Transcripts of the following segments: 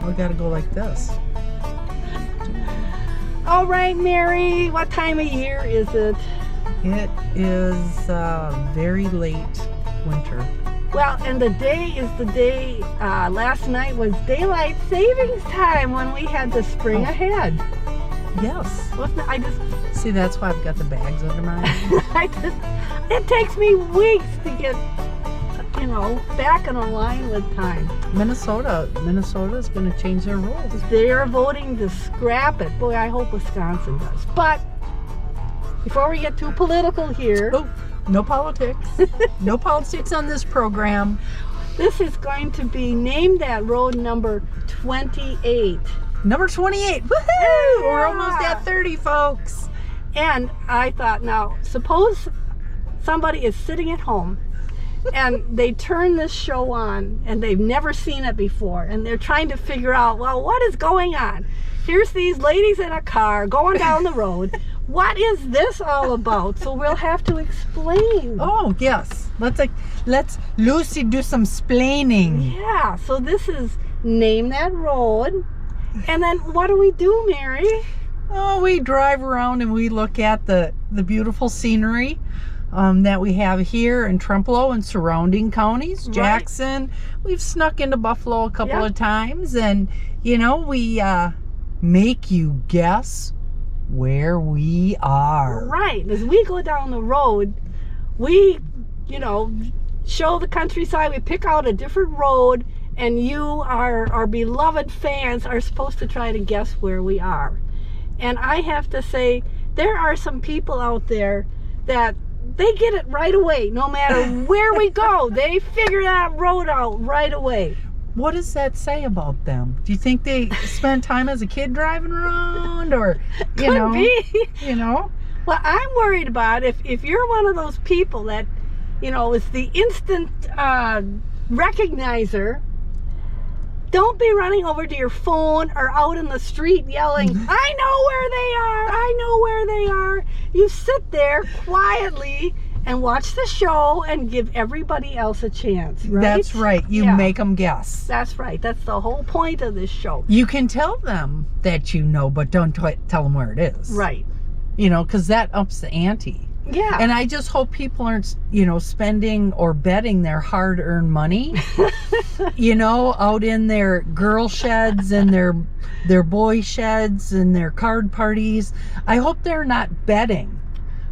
We gotta go like this. All right, Mary, what time of year is it? It is very late winter. Well, and the day is the day, last night was daylight savings time when we had to spring ahead. Yes. I just, See, that's why I've got the bags under my eyes. it takes me weeks to get, you know, back in a line with time. Minnesota is going to change their rules. They're voting to scrap it. Boy, I hope Wisconsin does. But before we get too political here. Oh, no politics. No politics on this program. This is going to be named that road number 28. Number 28. Woohoo! Yeah. We're almost at 30, folks. And I thought, now, suppose somebody is sitting at home and they turn this show on and they've never seen it before and they're trying to figure out, well, what is going on? Here's these ladies in a car going down the road. What is this all about? So we'll have to explain. Oh, yes. Let's Lucy do some splaining. Yeah, so this is Name That Road. And then what do we do, Mary? Oh, we drive around and we look at the beautiful scenery that we have here in Trempealeau and surrounding counties. Right. Jackson. We've snuck into Buffalo a couple of times, and you know, we make you guess where we are. Right. As we go down the road, we, you know, show the countryside. We pick out a different road, and you, our beloved fans, are supposed to try to guess where we are. And I have to say, there are some people out there that they get it right away. No matter where we go, they figure that road out right away. What does that say about them? Do you think they spent time as a kid driving around, or Could be. You know? Well, I'm worried about if you're one of those people that, you know, is the instant recognizer. Don't be running over to your phone or out in the street yelling, I know where they are, I know where they are. You sit there quietly and watch the show and give everybody else a chance, right? That's right. You make them guess. That's right. That's the whole point of this show. You can tell them that you know, but don't tell them where it is. Right. You know, because that ups the ante. Yeah. And I just hope people aren't, you know, spending or betting their hard-earned money, you know, out in their girl sheds and their boy sheds and their card parties. I hope they're not betting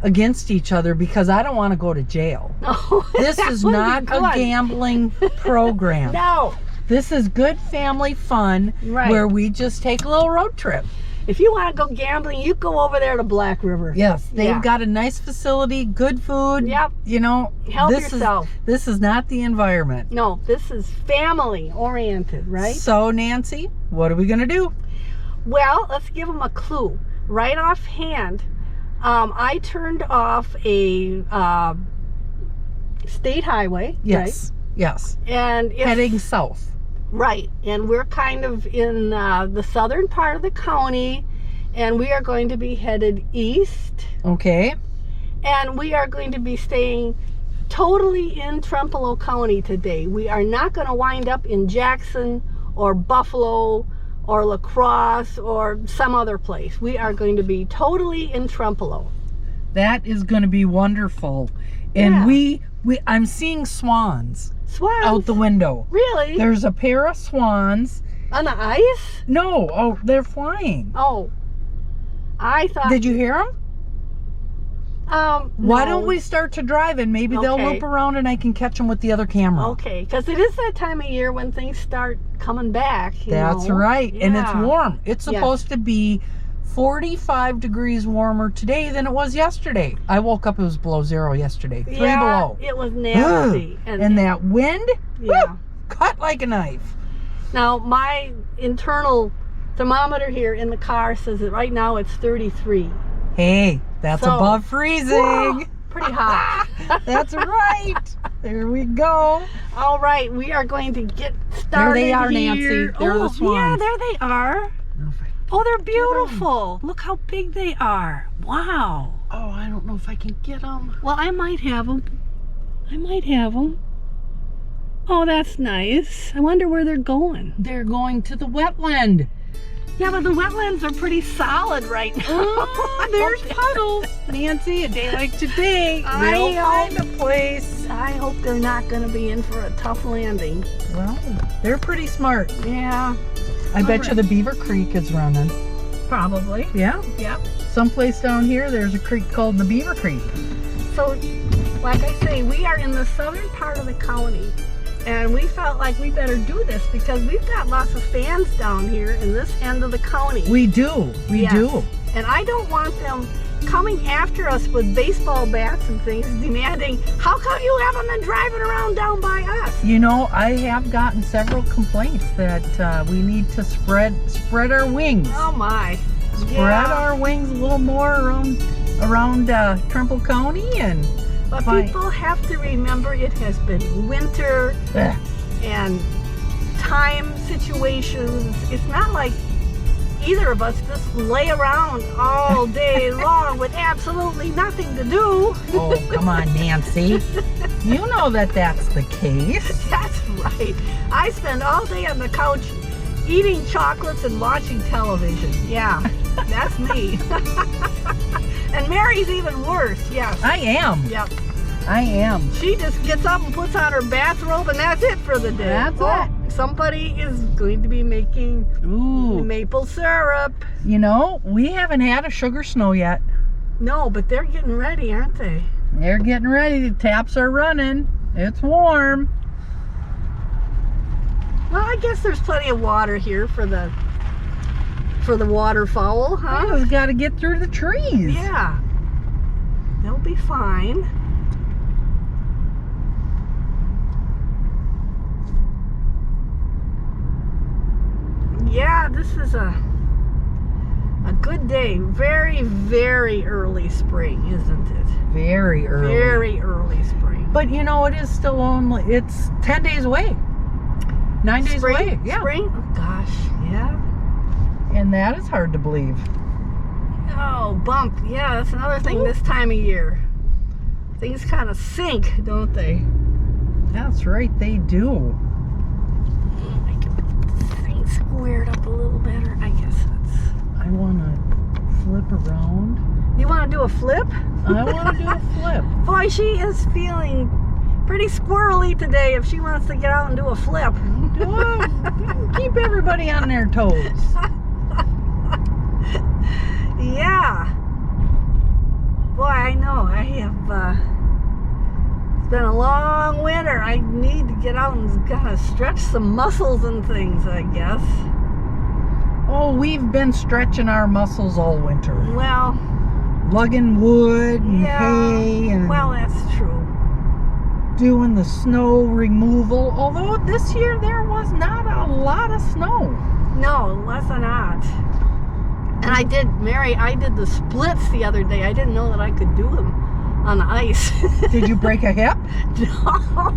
against each other, because I don't want to go to jail. No, This is not a gambling program. No. This is good family fun, Right. where we just take a little road trip. If you want to go gambling, you go over there to Black River. Yes, they've Yeah. got a nice facility, good food. Yep. You know, Help yourself. This is not the environment. No, this is family oriented, right? So, Nancy, what are we going to do? Well, let's give them a clue. Right offhand, I turned off a state highway. Yes, yes. Right? And it's, Heading south. right, and we're kind of in the southern part of the county, and we are going to be headed east, Okay. and we are going to be staying totally in Trempealeau County today. We are not going to wind up in Jackson or Buffalo or La Crosse or some other place. We are going to be totally in Trempealeau. That is going to be wonderful. And Yeah. I'm seeing swans Swans? out the window. Really? There's a pair of swans. On the ice? No, oh, they're flying. Oh. I thought... Did you hear them? Why no. don't we start to drive, and maybe they'll Okay. loop around and I can catch them with the other camera. Okay, because it is that time of year when things start coming back. That's you know? right. And it's Yeah. warm. It's Yes. supposed to be 45 degrees warmer today than it was yesterday. I woke up, it was below zero yesterday. 3 below. It was nasty. And that wind, yeah, cut like a knife. Now, my internal thermometer here in the car says that right now it's 33. Hey, that's So, above freezing. whoa, pretty hot. That's right. There we go. All right, we are going to get started. There they are, here. Nancy. They're the swans. Yeah, there they are. Oh, they're beautiful. Look how big they are. Wow. Oh, I don't know if I can get them. Well, I might have them. Oh, that's nice. I wonder where they're going. They're going to the wetland. Yeah, but the wetlands are pretty solid right now. Oh, there's puddles. Nancy, a day like today, they'll find a place. I hope they're not going to be in for a tough landing. Well, they're pretty smart. Yeah. I bet you the Beaver Creek is running. Probably. Yeah? Yep. Someplace down here, there's a creek called the Beaver Creek. So, like I say, we are in the southern part of the county, and we felt like we better do this because we've got lots of fans down here in this end of the county. We do. We do. And I don't want them coming after us with baseball bats and things, demanding, how come you haven't been driving around down by us? You know, I have gotten several complaints that we need to spread our wings. Oh my. Spread our wings a little more around Trempealeau County and. But people have to remember it has been winter and time situations. It's not like either of us just lay around all day long with absolutely nothing to do. Oh, come on, Nancy. You know that's the case. That's right. I spend all day on the couch eating chocolates and watching television. Yeah, that's me. And Mary's even worse, yes. I am. Yep. I am. She just gets up and puts on her bathrobe and that's it for the day. That's it. Somebody is going to be making maple syrup. You know, we haven't had a sugar snow yet. No, but they're getting ready, aren't they? They're getting ready. The taps are running. It's warm. Well, I guess there's plenty of water here for the waterfowl, huh? Well, it's got to get through the trees. Yeah. They'll be fine. Yeah, this is a good day. Very, very early spring, isn't it? Very early. Very early spring. But you know, it is still only, it's 10 days away. 9 days away. Yeah. Spring? Oh, gosh, yeah. And that is hard to believe. Oh, bump. Yeah, that's another thing this time of year. Things kind of sink, don't they? That's right, they do. I can get this thing squared up a little better. I guess that's... I want to flip around. You want to do a flip? I want to do a flip. Boy, she is feeling pretty squirrely today if she wants to get out and do a flip. Keep everybody on their toes. Yeah. Boy, I know. I have, it's been a long winter. I need to get out and kind of stretch some muscles and things, I guess. Oh, we've been stretching our muscles all winter. Well, lugging wood and hay and well, that's true. Doing the snow removal. Although this year there was not a lot of snow. No, it was not. And I did the splits the other day. I didn't know that I could do them on the ice. Did you break a hip? No.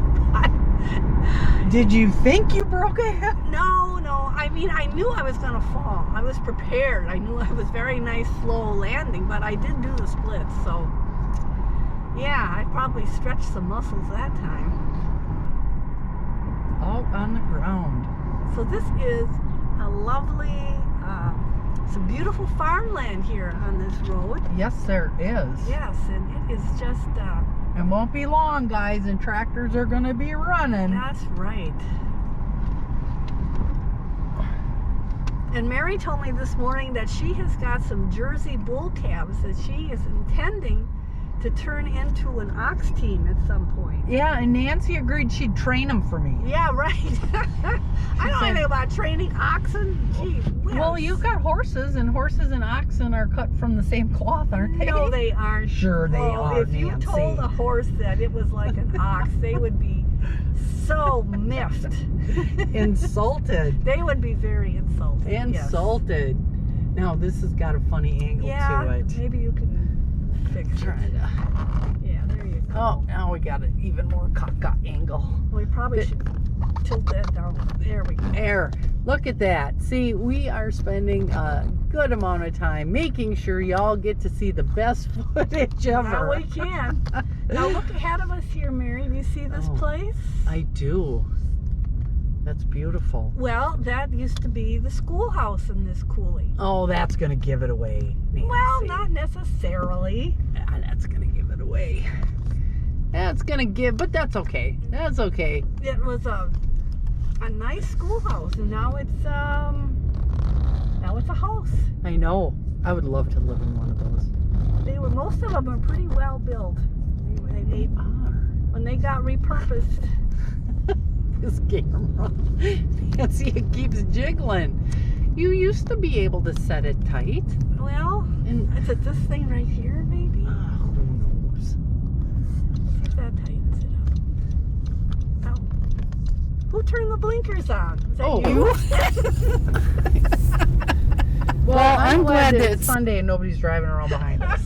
Did you think you broke a hip? No. I mean, I knew I was going to fall. I was prepared. I knew I was very nice, slow landing, but I did do the splits. So, yeah, I probably stretched some muscles that time. Out on the ground. So this is a lovely, some beautiful farmland here on this road. Yes, there is. Yes, and it is just... it won't be long, guys, and tractors are going to be running. That's right. And Mary told me this morning that she has got some Jersey bull calves that she is intending to turn into an ox team at some point. Yeah, and Nancy agreed she'd train them for me. Yeah, right. I don't know anything about training oxen. Gee whiz. Well, you got horses, and horses and oxen are cut from the same cloth, aren't they? No, they aren't. Sure they are, If you Nancy. told a horse that it was like an ox, they would be so miffed. Insulted. They would be very insulted. Insulted. Now, this has got a funny angle to it. Maybe you can fix it. Trying to... Yeah, there you go. Oh, now we got an even more caca angle. We probably should tilt that down. There we go. There. Look at that. See, we are spending a good amount of time making sure y'all get to see the best footage ever. Now we can. Now look ahead of us here, Mary. Do you see this place? I do. That's beautiful. Well, that used to be the schoolhouse in this coulee. Oh, that's going to give it away, Nancy. Well, not necessarily. Yeah, that's going to give it away. That's going to give, but that's okay. That's okay. It was a nice schoolhouse, and now it's a house. I know. I would love to live in one of those. Most of them are pretty well built. They when they got repurposed. This camera. Nancy, it keeps jiggling. You used to be able to set it tight. Well, And is it this thing right here, maybe? who knows? See if that tightens it up. Oh. Who turned the blinkers on? Is that you? Well, I'm glad that it's Sunday and nobody's driving around behind us.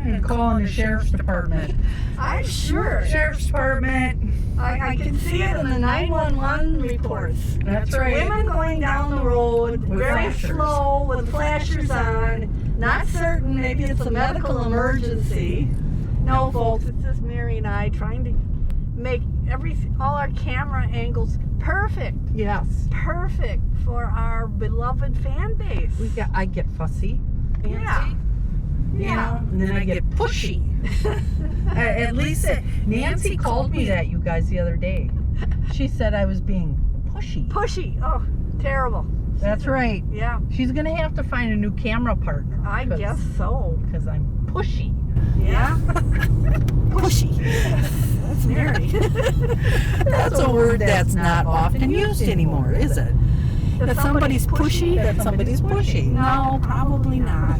I'm calling the sheriff's department. I'm sure. Sheriff's department. I can see it in the 911 reports. That's right. Women going down the road, With very flashers. slow, with flashers on, not certain, maybe it's a medical emergency. No, folks, it's just Mary and I trying to make all our camera angles perfect. Yes. Perfect for our beloved fan base. I get fussy. Nancy. Yeah. You know, and then I get pushy. At least Nancy called me that, you guys, the other day. She said I was being pushy. Pushy. Oh, terrible. That's right. Yeah, She's going to have to find a new camera partner. I guess so. Because I'm pushy. Yeah. Pushy. That's Mary. That's a word that's not often used anymore, is it? That somebody's pushy? That somebody's pushy. No, probably not.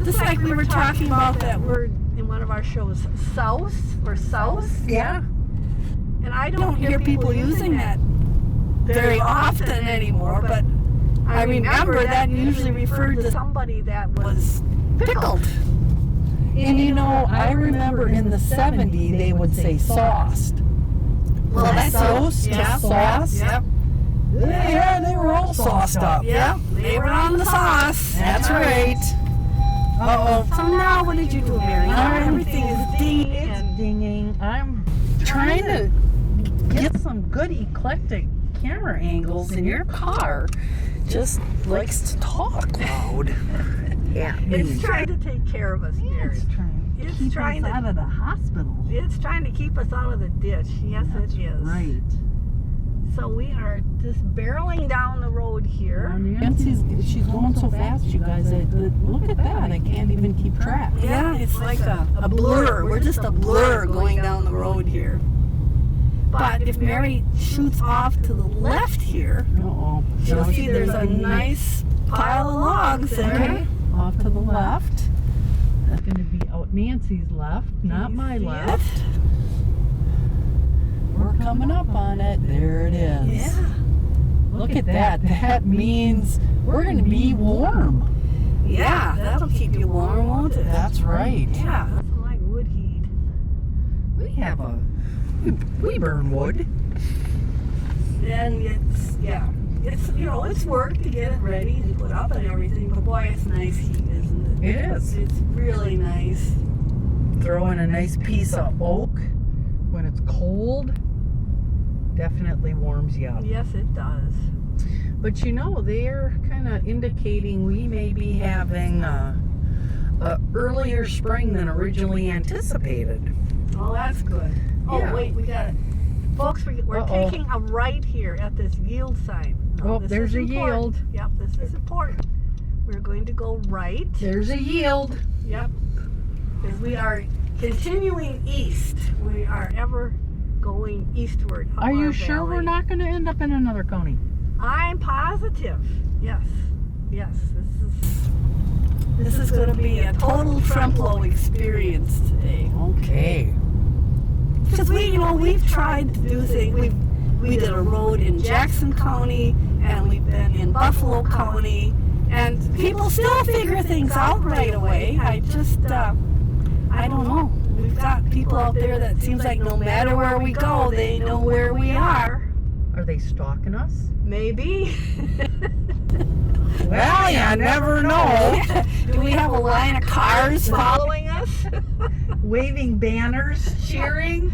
Just like we were talking about that word in one of our shows, souse or souse. Yeah. And I don't hear people using that very often anymore, but I remember that usually referred to somebody that was pickled. And you know, I remember in the 70s they would say sauced. Well, that's sauce. yeah, Sauce. Yep. Yeah, they were all sauced up. Yeah, they were on the sauce. That's right. Uh-oh. So now what did you do, Mary? Now everything is dinging. It's dinging. I'm trying to get some good eclectic camera angles, and your car just likes to talk loud. Yeah. It's trying to take care of us, Mary. It's trying to It's keep trying us to- out of the hospital. It's trying to keep us out of the ditch. Yes, it is. Right. So we are just barreling down the road here. She's going so fast, you guys. Look at that. I can't even keep track. Yeah, it's like a blur. We're just a blur going down the road here. But if Mary shoots off to the left here, Uh-oh. you'll see there's a nice pile of logs there. Okay. Off to the left. That's going to be out Nancy's left, not my see left. We're coming up on it. There it is. Yeah. Look at that. That means we're going to be warm. Yeah, that'll keep you warm, won't it? That's right. Yeah. Nothing like wood heat. We burn wood. And it's work to get it ready and put up and everything, but boy, it's nice heat, isn't it? It is. It's really nice. Throw in a nice piece of oak when it's cold. Definitely warms you up. Yes, it does. But you know, they're kind of indicating we may be having a earlier spring than originally anticipated. Oh, that's good. Oh, Yeah. wait, we got it. Folks, we're Uh-oh. taking a right here at this yield sign. Oh, this there's is a important. yield. Yep, this is important. We're going to go right. There's a yield. Yep. As we are continuing east, we are ever going eastward. Up Are you our sure valley. we're not going to end up in another county? I'm positive. Yes. Yes. This is going to be a total Trempealeau experience today. Okay. Because we've tried to do things. We did a road in Jackson County, and we've been in Buffalo County, and people still figure things out right away. I just, I don't know. We've got people out there that seems like no matter where we go, they know where we are. Are they stalking us? Maybe. Well, you never know. Do we have a line of cars following us? Waving banners, cheering.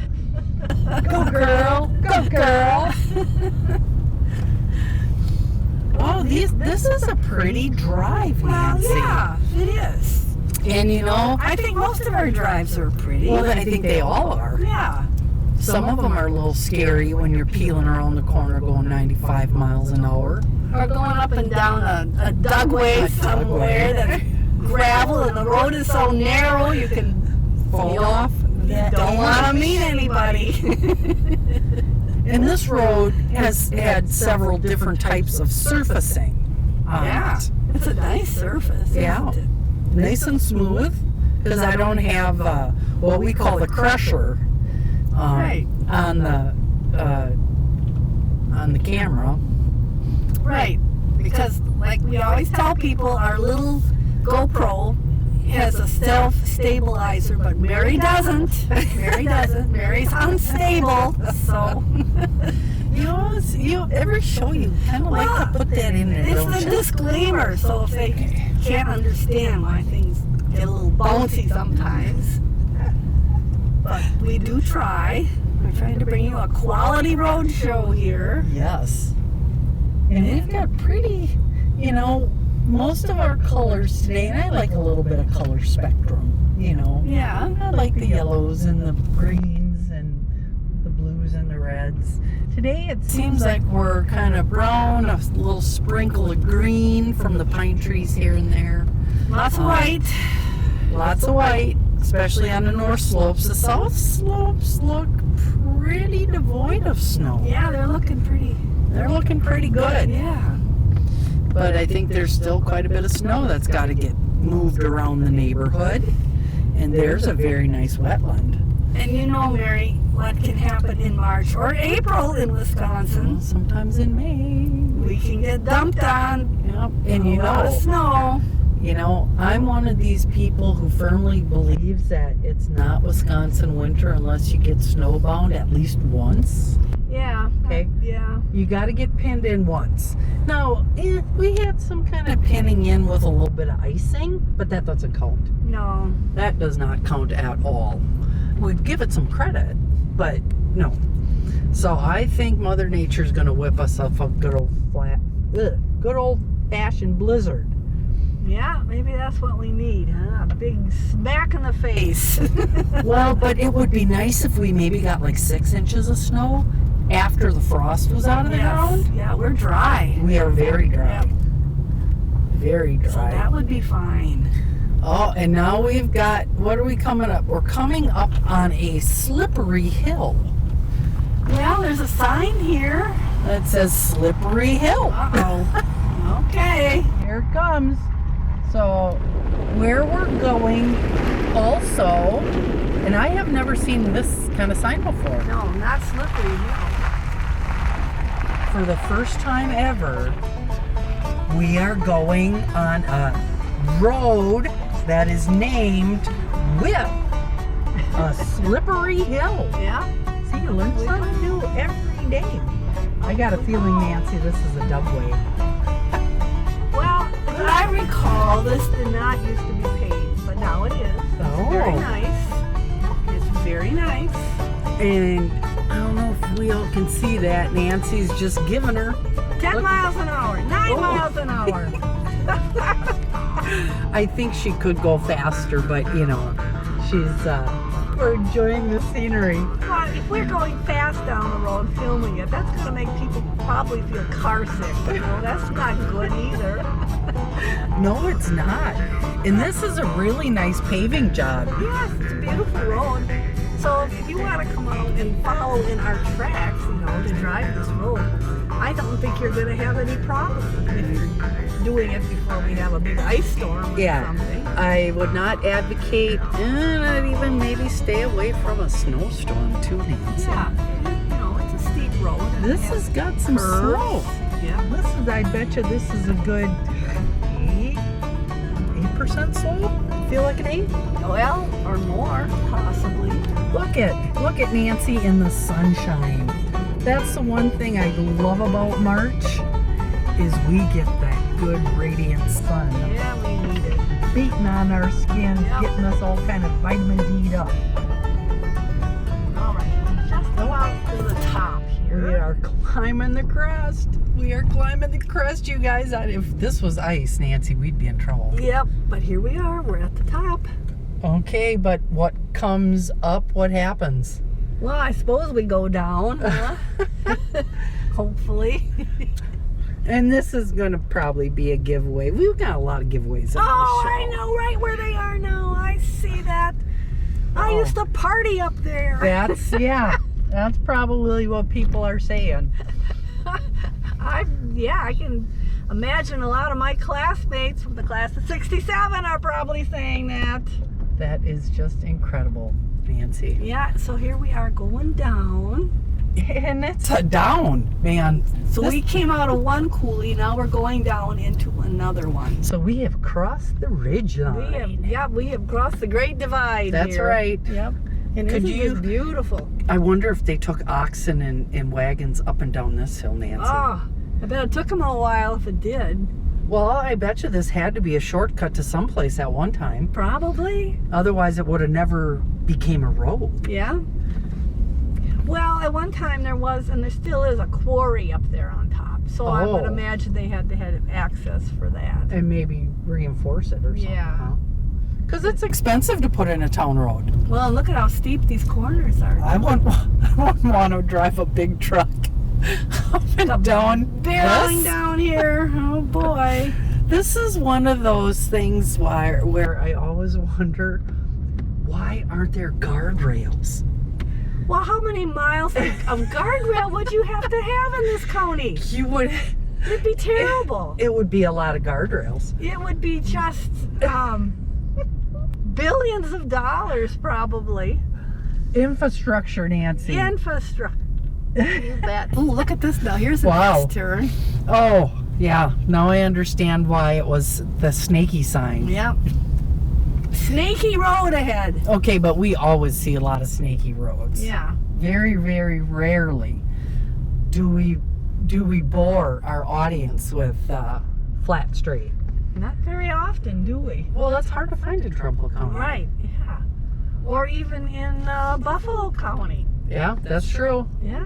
Go girl, go girl. Oh, this is a pretty drive, Well, Nancy. yeah, it is. And I think most of our drives are pretty. well, I think they all are. Yeah. Some of them are a little scary when you're peeling around the corner going 95 miles an hour. Or going up and down a dugway somewhere that's gravel and the road is so narrow you can Fall off. You don't want to meet anybody. And this road has had several different types of surfacing on Yeah. it. It's a nice surface, Yeah. isn't it? Nice and smooth, because I don't have what we call the crusher Right. on the camera. Right. Because, like we always tell people, our little GoPro has a self-stabilizer, but Mary doesn't. Mary doesn't. Mary's unstable, so... Every show you kind of like to put that in there, It's don't the you? disclaimer, so if they can't understand why things get a little bouncy sometimes. But we do try. We're trying to bring you a quality road show here. Yes. And we've got pretty, most of our colors today, and I like a little bit of color spectrum, Yeah. I like the yellows and the greens and the blues and the reds. Today it seems like we're kind of brown, a little sprinkle of green from the pine trees here and there. Lots of white. Lots of white, especially on the north slopes. The south slopes look pretty devoid of snow. Yeah, they're looking pretty. They're looking pretty good. Yeah. But I think there's still quite a bit of snow that's got to get moved around the neighborhood. And there's a very nice wetland. And Mary, what can happen in March or April in Wisconsin? Sometimes in May. We can get dumped on. Yep. And a lot of snow. I'm one of these people who firmly believes that it's not Wisconsin winter unless you get snowbound at least once. Yeah. Okay. Yeah. You got to get pinned in once. Now, we had some kind of pinning in with a little bit of icing, but that doesn't count. No. That does not count at all. We'd give it some credit, but no. So I think Mother Nature's going to whip us up a good old fashioned blizzard. Yeah, maybe that's what we need, huh? A big smack in the face. Well, but it would be nice if we maybe got like 6 inches of snow after the frost was out of the ground. Yeah, we're dry. We are very dry. Yep. Very dry. So that would be fine. Oh, and now we've got, what are we coming up? We're coming up on a slippery hill. Well, there's a sign here. That says Slippery Hill. Uh-oh. Okay. Here it comes. So, where we're going also, and I have never seen this kind of sign before. No, not slippery, no. For the first time ever, we are going on a road that is named with a slippery hill. Yeah? See, you learn something new every day. I got a feeling, Nancy, this is a dugway. Well, as I recall, this did not used to be paved, but now it is. Oh. Very nice. It's very nice. And I don't know if we all can see that. Nancy's just giving her 10 miles an hour, 9 miles an hour. I think she could go faster, but she's we're enjoying the scenery. Well, if we're going fast down the road filming it, that's going to make people probably feel car sick. That's not good either. No, it's not. And this is a really nice paving job. Yes, it's a beautiful road. So if you want to come out and follow in our tracks, you know, to drive this road, I don't think you're going to have any problem if you're doing it before we have a big ice storm or something. I would not advocate, and I'd even maybe stay away from a snowstorm too, Nancy. Yeah, you know, it's a steep road. This has got some slope. Yeah. This is, I bet you this is a good 8% slope? Feel like an 8? Well, or more, possibly. Look at Nancy in the sunshine. That's the one thing I love about March is we get that good radiant sun Yeah, we need it. beating on our skin, getting us all kind of vitamin D'd up. All right, just about to the top here. We are climbing the crest. We are climbing the crest, you guys. If this was ice, Nancy, we'd be in trouble. Yep, but here we are. We're at the top. Okay, but what comes up, what happens? Well, I suppose we go down, huh? Hopefully. And this is going to probably be a giveaway. We've got a lot of giveaways on Oh, this show. I know right where they are now. I see that. I used to party up there. That's probably what people are saying. I can imagine a lot of my classmates from the class of 67 are probably saying that. That is just incredible, Nancy. Yeah, so here we are going down. And it's a down, man. So we came out of one coulee, now we're going down into another one. So we have crossed the ridge line. We have crossed the Great Divide. That's here. right. Yep. And Could isn't you- this beautiful? I wonder if they took oxen and wagons up and down this hill, Nancy. Oh, I bet it took them a while if it did. Well, I bet you this had to be a shortcut to someplace at one time. Probably. Otherwise, it would have never became a road. Yeah. Well, at one time there was, and there still is, a quarry up there on top. So I would Oh. imagine they had to have access for that. And maybe reinforce it or something. Yeah. Because it's expensive to put in a town road. Well, and look at how steep these corners are. I wouldn't want to drive a big truck up and down. Barreling this. down here. Oh boy. This is one of those things where I always wonder, why aren't there guardrails? Well, how many miles of guardrail would you have to have in this county? You would. It'd be terrible. It would be a lot of guardrails. It would be just billions of dollars, probably. Infrastructure, Nancy. Infrastructure. You bet. Oh, look at this now. Here's a Wow. nice turn. Oh, yeah. Now I understand why it was the snaky sign. Yep. Snaky road ahead. Okay, but we always see a lot of snaky roads. Yeah. Very, very rarely do we bore our audience with flat straight. Not very often, do we? Well, that's hard to find in Trempealeau County. Right. Yeah. Or even in Buffalo County. Yeah, that's true. Yeah.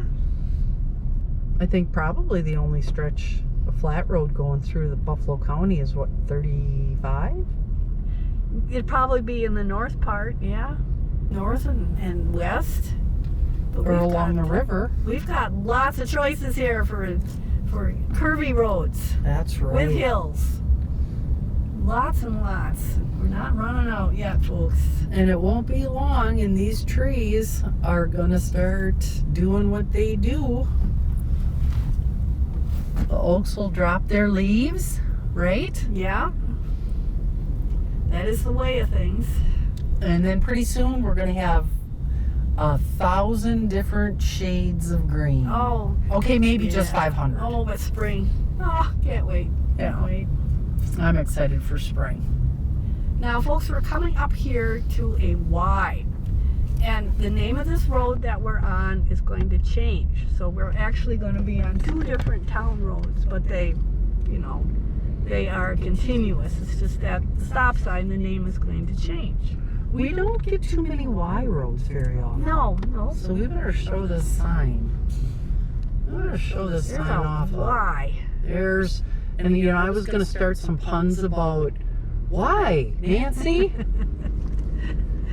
I think probably the only stretch of flat road going through the Buffalo County is what, 35? It'd probably be in the north part, yeah. North and west. But Or we've along got- the river. We've got lots of choices here for curvy roads That's right. with hills. Lots and lots. We're not running out yet, folks. And it won't be long, and these trees are gonna start doing what they do. The oaks will drop their leaves, right? Yeah. That is the way of things. And then pretty soon we're gonna have 1,000 different shades of green. Oh. Okay, maybe just yeah. 500. Oh, but spring. Oh, can't wait. Can't Yeah. wait. I'm excited for spring. Now, folks, we're coming up here to a Y. And the name of this road that we're on is going to change. So we're actually going to be on two different town roads, but they are continuous. It's just that stop sign, the name is going to change. We don't get too many Y roads very often. No. So we better show this sign. We better show this There's sign a off. Y. There's, and I was going to start some puns about why, Nancy?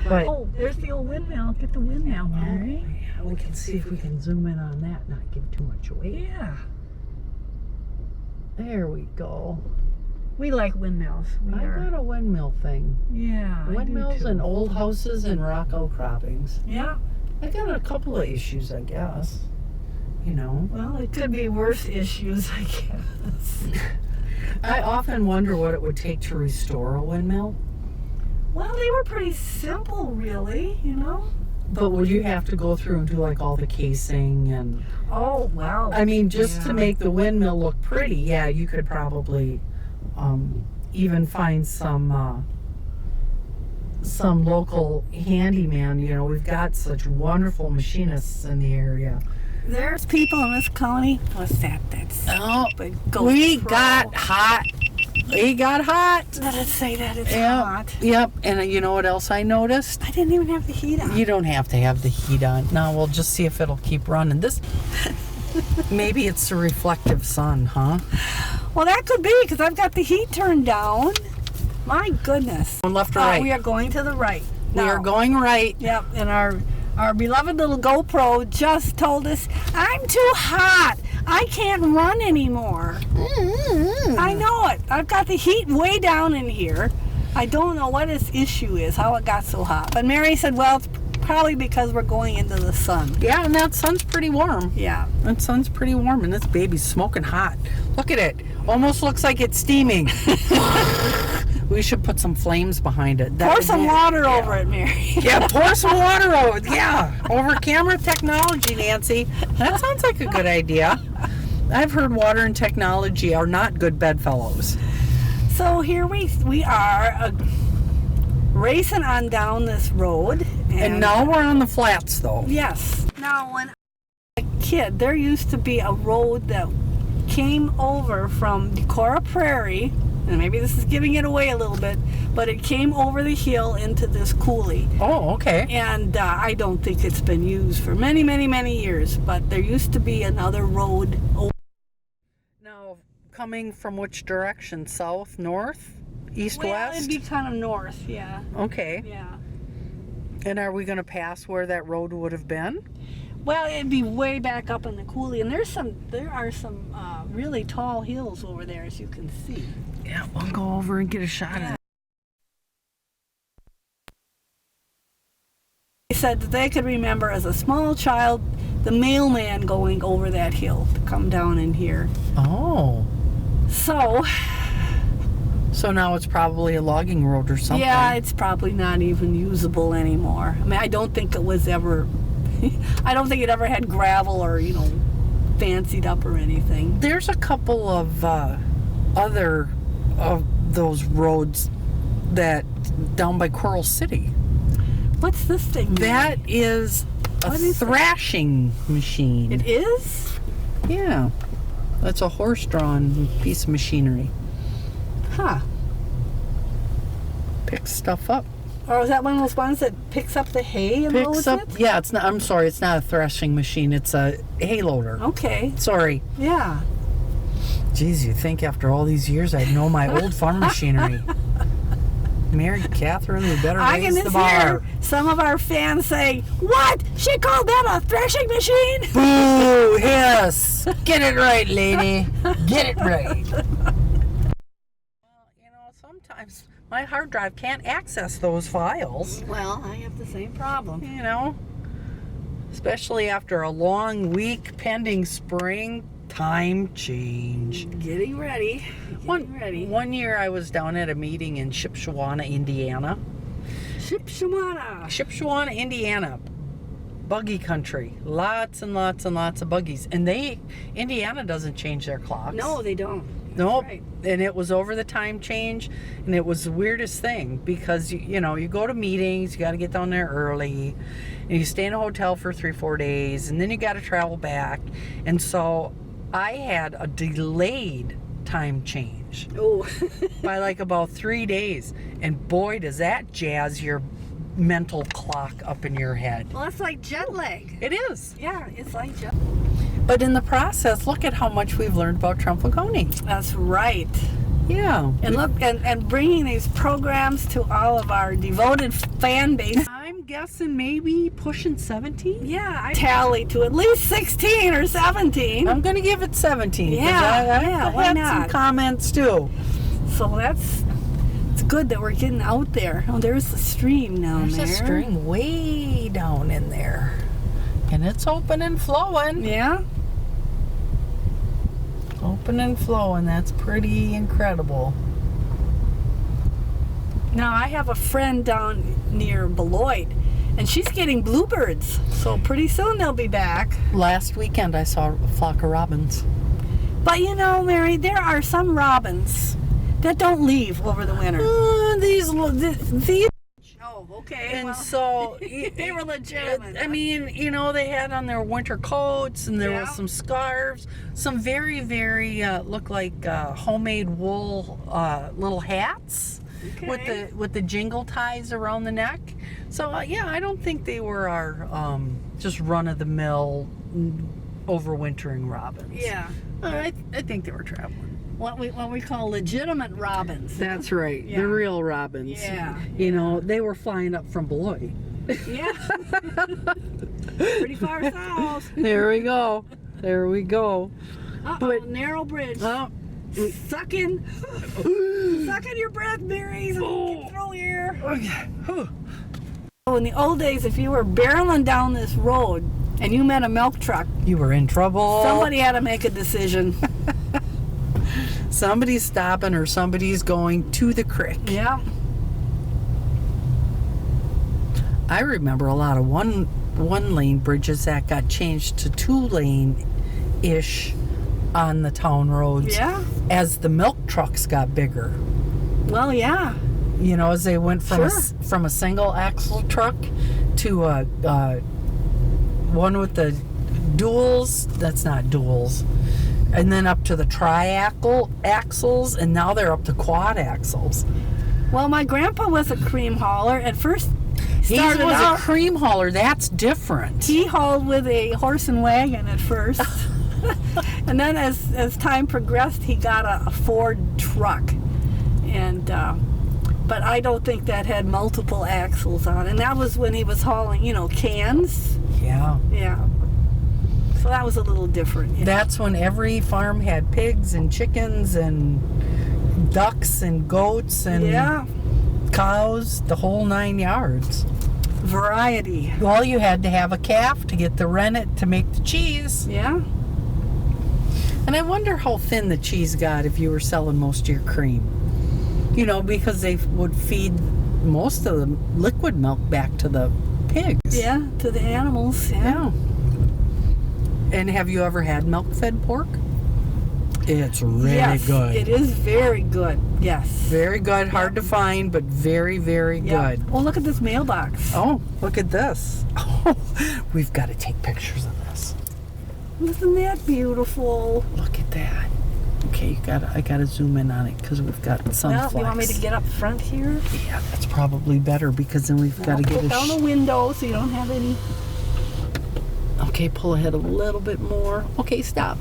But Oh, there's the old windmill. Get the windmill, Mary. yeah, we can see if we can zoom in on that, not give too much away. Yeah. There we go. We like windmills. I got a windmill thing. Yeah. Windmills and old houses and rock outcroppings. Yeah. I got a couple of issues, I guess. You know. Well, it could be worse issues, I guess. I often wonder what it would take to restore a windmill. Well, they were pretty simple, really, you know? But would you have to go through and do like all the casing and... Oh, well. I mean, just to make the windmill look pretty, yeah, you could probably even find some local handyman. You know, we've got such wonderful machinists in the area. There's people in this county. What's that? That's We got hot. We got hot. Let us say that it's Yep. hot. Yep. And you know what else I noticed? I didn't even have the heat on. You don't have to have the heat on. Now we'll just see if it'll keep running. This maybe it's the reflective sun, huh? Well, that could be because I've got the heat turned down. My goodness. Going left or right? We are going to the right. We are going right. Yep. And our beloved little GoPro just told us, I'm too hot. I can't run anymore. I know it. I've got the heat way down in here. I don't know what its issue is, how it got so hot. But Mary said, well, it's probably because we're going into the sun. Yeah, and that sun's pretty warm. Yeah. That sun's pretty warm, and this baby's smoking hot. Look at it. Almost looks like it's steaming. We should put some flames behind it. Pour some water over it, Mary. Yeah, pour some water over it. Yeah, over camera technology, Nancy. That sounds like a good idea. I've heard water and technology are not good bedfellows. So here we are racing on down this road. And now we're on the flats, though. Yes. Now, when I was a kid, there used to be a road that came over from Decorah Prairie, and maybe this is giving it away a little bit, but it came over the hill into this coulee. Oh, okay. And I don't think it's been used for many, many, many years, but there used to be another road over. Now, coming from which direction? South, north, east, Well, west? it'd be kind of north, yeah. Okay. Yeah. And are we going to pass where that road would have been? Well, it'd be way back up in the coulee, and there are some really tall hills over there, as you can see. Yeah, we'll go over and get a shot at it. They said that they could remember as a small child the mailman going over that hill to come down in here. Oh. So now it's probably a logging road or something. yeah, it's probably not even usable anymore. I mean, I don't think it was ever, I don't think it ever had gravel or, you know, fancied up or anything. There's a couple of other of those roads that down by Coral City. What's this thing? That is a What is thrashing machine. It is? Yeah. That's a horse-drawn piece of machinery. Huh. Picks stuff up. Or is that one of those ones that picks up the hay and loads Picks up. it? Yeah, it's not. I'm sorry. It's not a thrashing machine. It's a hay loader. Okay. Sorry. Yeah. Geez, you think after all these years I'd know my old farm machinery. Mary Catherine, we better I raise can the just bar. hear some of our fans say, "What? She called that a threshing machine?" Boo! Yes. Get it right, lady. Get it right. Well, you know, sometimes my hard drive can't access those files. Well, I have the same problem. You know, especially after a long week pending spring time change. Getting ready. One year I was down at a meeting in Shipshewana, Indiana. Shipshewana, Indiana. Buggy country. Lots and lots and lots of buggies. And Indiana doesn't change their clocks. No, they don't. Nope. Right. And it was over the time change, and it was the weirdest thing because you know, you go to meetings, you got to get down there early, and you stay in a hotel for 3-4 days, and then you got to travel back. And so I had a delayed time change Oh. by like about 3 days, and boy, does that jazz your mental clock up in your head. Well, it's like jet lag. It is. Yeah, it's like jet. But in the process, look at how much we've learned about Trempealeau. That's right. Yeah. And look, and bringing these programs to all of our devoted fan base. I'm guessing maybe pushing 17. Yeah, I tally to at least 16 or 17. I'm going to give it 17. 'cause Yeah, I why had some not? comments too. So it's good that we're getting out there. Oh, there's the stream down there. There's a stream way down in there. And it's open and flowing. Yeah. Open and flowing. That's pretty incredible. Now, I have a friend down near Beloit, and she's getting bluebirds. So pretty soon they'll be back. Last weekend I saw a flock of robins. But you know, Mary, there are some robins that don't leave over the winter. These Oh, okay. and well, so they were legitimate. I mean, you know, they had on their winter coats, and there was some scarves, some very, very look like homemade wool little hats with the jingle ties around the neck. So yeah, I don't think they were our just run of the mill overwintering robins. Yeah. I think they were traveling. What we call legitimate robins. That's right. Yeah. The real robins. Yeah. You know, they were flying up from Beloit. Yeah. Pretty far south. There we go. There we go. Uh-oh, narrow bridge. Sucking your breath, Mary. Get through here. Oh, in the old days, if you were barreling down this road and you met a milk truck, You were in trouble. somebody had to make a decision. Somebody's stopping or somebody's going to the creek. Yeah. I remember a lot of one lane bridges that got changed to 2-lane-ish on the town roads. Yeah. As the milk trucks got bigger. Well, yeah. You know, as they went from Sure. from a single axle truck to a one with the duals. That's not duals. And then up to the axles, and now they're up to quad axles. Well, my grandpa was a cream hauler. At first, He started was out, a cream hauler. That's different. he hauled with a horse and wagon at first. And then as time progressed, he got a Ford truck. And but I don't think that had multiple axles on. And that was when he was hauling, cans. Yeah. Yeah. So that was a little different. Yeah. That's when every farm had pigs and chickens and ducks and goats and cows, the whole 9 yards. Variety. Well, you had to have a calf to get the rennet to make the cheese. Yeah. And I wonder how thin the cheese got if you were selling most of your cream. You know, because they would feed most of the liquid milk back to the pigs. Yeah, to the animals. Yeah. And have you ever had milk-fed pork? It's really Yes, good. it is very good. Yes. Very good. Hard to find, but very, very good. Oh, look at this mailbox. Oh, look at this. Oh, we've got to take pictures of this. Isn't that beautiful? Look at that. Okay, I gotta zoom in on it because we've got some Well, flex. you want me to get up front here? Yeah, that's probably better because then we've got to get Put down the window so you don't have any. Okay, pull ahead a little bit more. Okay, stop.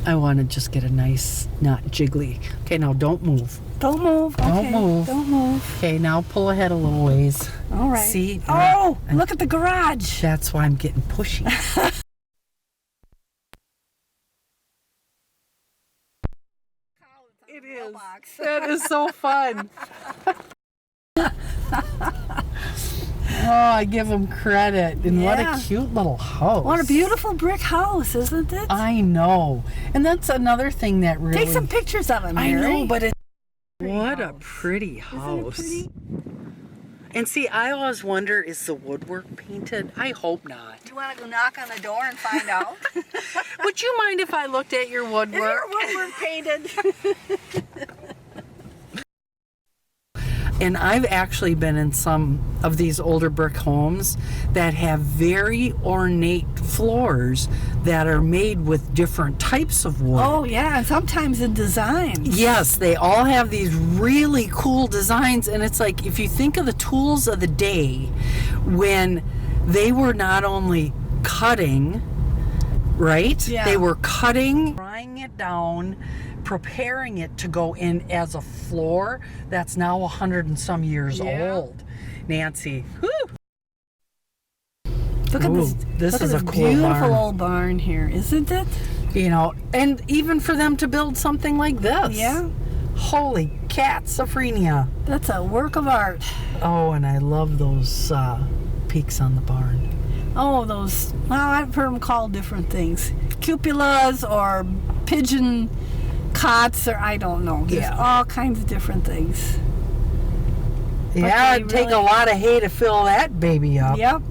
I want to just get a nice, not jiggly. Okay, now don't move. Don't move. Don't Okay, move. Don't move. Okay, now pull ahead a little ways. All right. See? Oh, look at the garage. That's why I'm getting pushy. It is. That is so fun. Oh, I give them credit. And what Yeah. a cute little house. What a beautiful brick house, isn't it? I know. And that's another thing that really... Take some pictures of it, I Mary. know, but it's... Pretty What a house. pretty Isn't it house. pretty? And see, I always wonder, is the woodwork painted? I hope not. Do you want to go knock on the door and find out? Would you mind if I looked at your Is woodwork? your woodwork painted? And I've actually been in some of these older brick homes that have very ornate floors that are made with different types of wood. Oh, yeah, and sometimes in designs. Yes, they all have these really cool designs, and it's like if you think of the tools of the day when they were not only cutting, right? Yeah. They were cutting, drying it down, preparing it to go in as a floor that's now 100 and some years old. Nancy, whew. Look at Ooh, this. this look is at a this cool beautiful barn. old barn here, isn't it? You know, and even for them to build something like this. Yeah. Holy cat, Safrenia. That's a work of art. Oh, and I love those peaks on the barn. Oh, those, well, I've heard them called different things. Cupolas or pigeon cots, or I don't know. There's all kinds of different things. Yeah, it'd take a lot of hay to fill that baby up. Yep,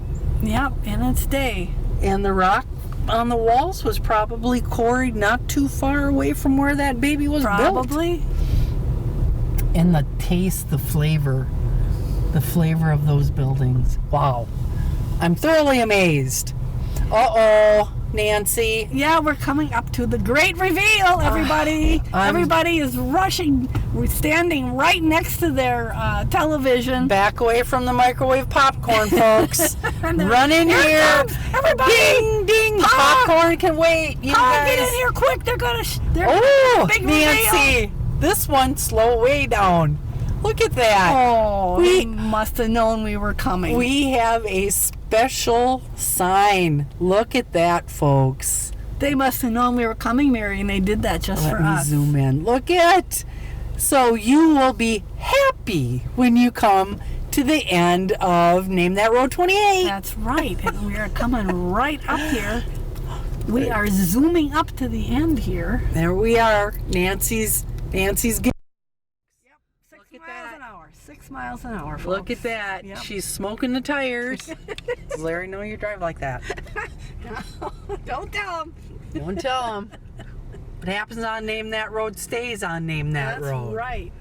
in its day. And the rock on the walls was probably quarried not too far away from where that baby was built. Probably. And the taste, the flavor of those buildings. Wow. I'm thoroughly amazed. Uh-oh, Nancy. Yeah, we're coming up to the great reveal, everybody. Everybody is rushing. We're standing right next to their television. Back away from the microwave popcorn, folks. Run in here. Everybody. Ding, ding. Popcorn can wait. You guys. Get in here quick. They're big Nancy. reveal. This one, slow way down. Look at that. Oh, we must have known we were coming. We have a special sign. Look at that, folks. They must have known we were coming, Mary, and they did that just for us. Let me zoom in. Look at. So you will be happy when you come to the end of Name That Road 28. That's right. And we are coming right up here. We are zooming up to the end here. There we are. Nancy's getting. 6 miles an hour, folks. Look at that. Yep. She's smoking the tires. Does Larry know you drive like that? No, don't tell him. Don't tell him. What happens on Name That Road stays on Name That Road. That's right.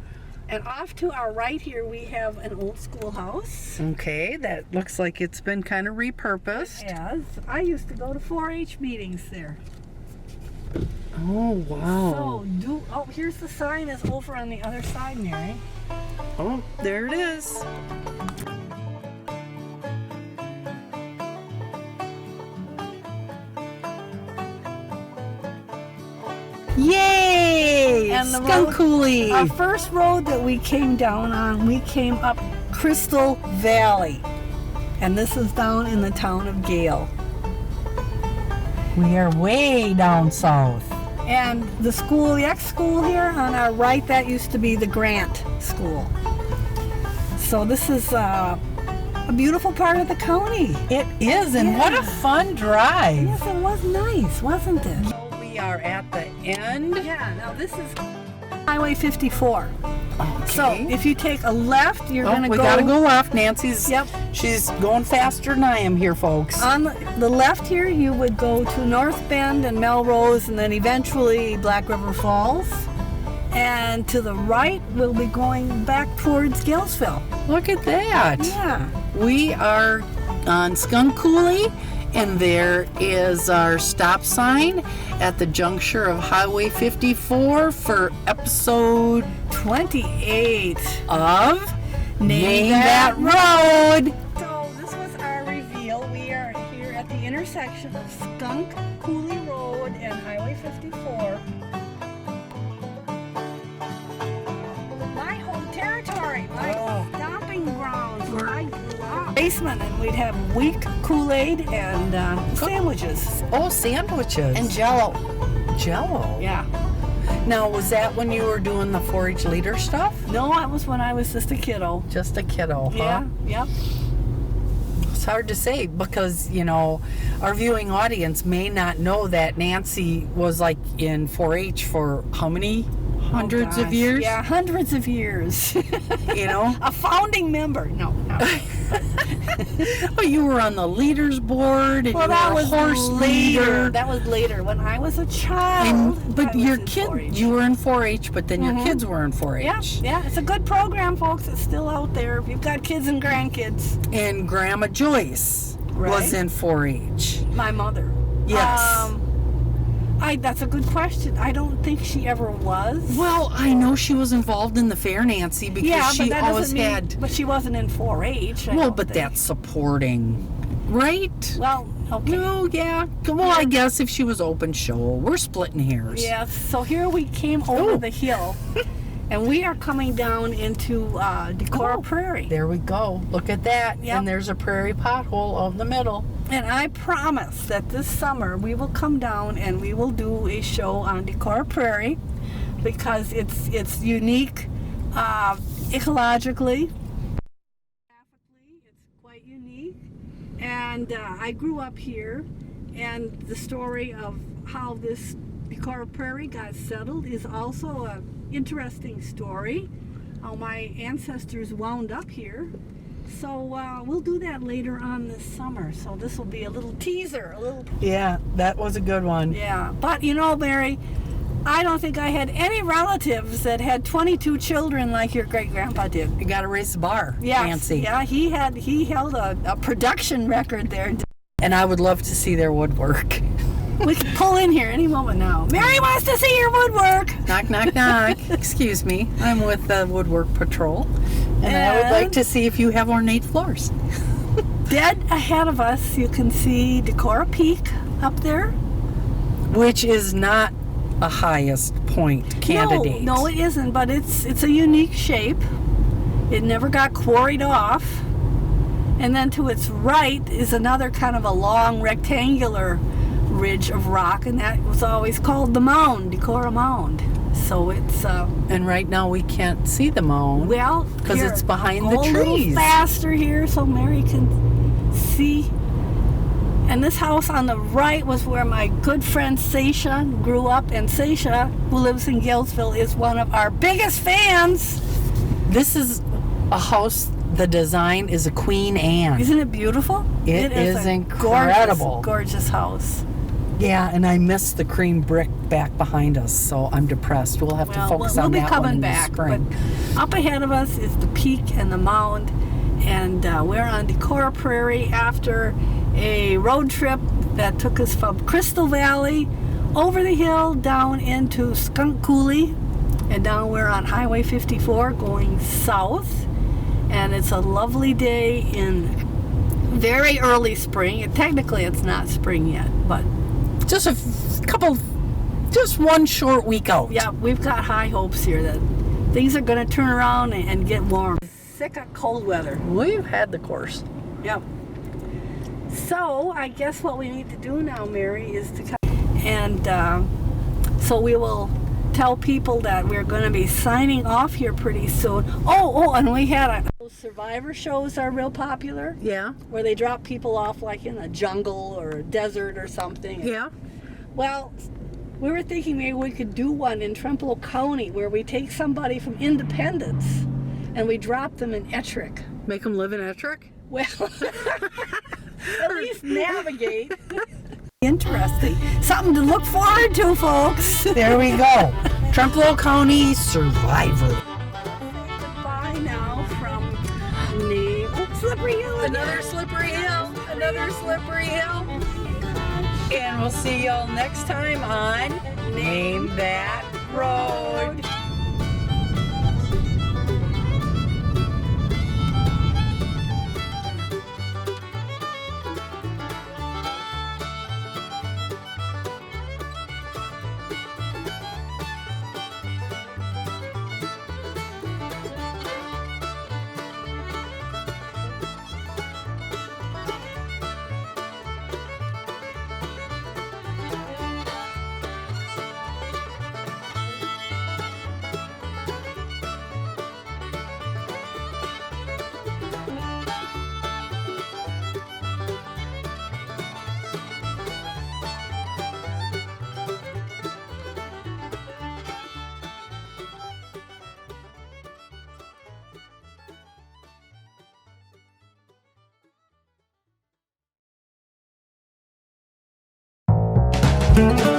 And off to our right here, we have an old schoolhouse. Okay, that looks like it's been kind of repurposed. Yes. I used to go to 4-H meetings there. Oh, wow. So, here's the sign is over on the other side, Mary. Oh, there it is. Yay! And the Skunk Coulee. Our first road that we came down on, we came up Crystal Valley. And this is down in the town of Gale. We are way down south. And the school, the ex-school here on our right, that used to be the Grant School. So this is a beautiful part of the county. It is, and what a fun drive. Yes, it was nice, wasn't it? So we are at the end. Yeah, now this is Highway 54. Okay. So if you take a left, you're going to go... We got to go left. Nancy's, Yep. She's going faster than I am here, folks. On the left here, you would go to North Bend and Melrose, and then eventually Black River Falls. And to the right, we'll be going back towards Galesville. Look at that. Yeah. We are on Skunk Coulee, and there is our stop sign at the juncture of Highway 54 for episode 28 of Name That Road. So this was our reveal. We are here at the intersection of Skunk Coulee Road and Highway 54. My home territory, my stomping grounds where I grew up. Basement, and we'd have weak Kool-Aid and sandwiches. Oh, sandwiches. And Jello. Jello? Yeah. Now, was that when you were doing the 4-H leader stuff? No, that was when I was just a kiddo. Just a kiddo, huh? Yeah, yep. It's hard to say because, you know, our viewing audience may not know that Nancy was like in 4-H for how many hundreds of years? Yeah, hundreds of years. You know? A founding member. No. But you were on the leaders board and you were a horse leader. That was later. When I was a child. But your kid, you were in 4-H, but then your kids were in 4-H. Yeah, it's a good program, folks. It's still out there. If you've got kids and grandkids. And Grandma Joyce was in 4-H. My mother. Yes. That's a good question. I don't think she ever was. Well, I know she was involved in the fair, Nancy, because she always had. But she wasn't in 4-H. That's supporting, right? Well, okay. No, yeah. Well, I guess if she was open show, we're splitting hairs. Yeah. So here we came over the hill, And we are coming down into Decorah Oh, Prairie. There we go. Look at that. Yep. And there's a prairie pothole out in the middle. And I promise that this summer we will come down and we will do a show on Decorah Prairie because it's unique ecologically. It's quite unique. And I grew up here, and the story of how this Decorah Prairie got settled is also an interesting story. How my ancestors wound up here. So we'll do that later on this summer. So this will be a little teaser, Yeah, that was a good one. Yeah, but you know, Mary, I don't think I had any relatives that had 22 children like your great grandpa did. You got to raise the bar, Yes, Nancy. yeah, he held a production record there. And I would love to see their woodwork. We can pull in here any moment now. Mary wants to see your woodwork. Knock, knock, knock. Excuse me. I'm with the Woodwork Patrol. And I would like to see if you have ornate floors. Dead ahead of us, you can see Decorah Peak up there. Which is not a highest point candidate. No, it isn't, but it's a unique shape. It never got quarried off. And then to its right is another kind of a long rectangular ridge of rock, and that was always called the mound, Decorah Mound. So it's and right now we can't see the mound. Well, because it's behind the go a little trees. faster here so Mary can see. And this house on the right was where my good friend Sasha grew up, and Sasha, who lives in Galesville, is one of our biggest fans. This is a house, the design is a Queen Anne. Isn't it beautiful? It is incredible. Gorgeous house. Yeah, and I miss the cream brick back behind us, so I'm depressed. We'll have to focus on that one. We'll be coming in back, the spring. but up ahead of us is the peak and the mound, and we're on Decorah Prairie after a road trip that took us from Crystal Valley over the hill down into Skunk Coulee, and down we're on Highway 54 going south, and it's a lovely day in very early spring. Technically it's not spring yet, but Just just one short week out. yeah, we've got high hopes here that things are going to turn around and get warm. Sick of cold weather. We've had the course. Yep. So I guess what we need to do now, Mary, is to come and so we will tell people that we're going to be signing off here pretty soon. And we had those survivor shows are real popular. Yeah. Where they drop people off like in a jungle or a desert or something. Yeah. Well, we were thinking maybe we could do one in Trempealeau County where we take somebody from Independence and we drop them in Ettrick. Make them live in Ettrick? Well, at least navigate. Interesting. Something to look forward to, folks. There we go. Trempealeau County Survivor. Goodbye now from Slippery Hill. Another slippery hill. Another slippery hill. And we'll see y'all next time on Name That Road. Thank you.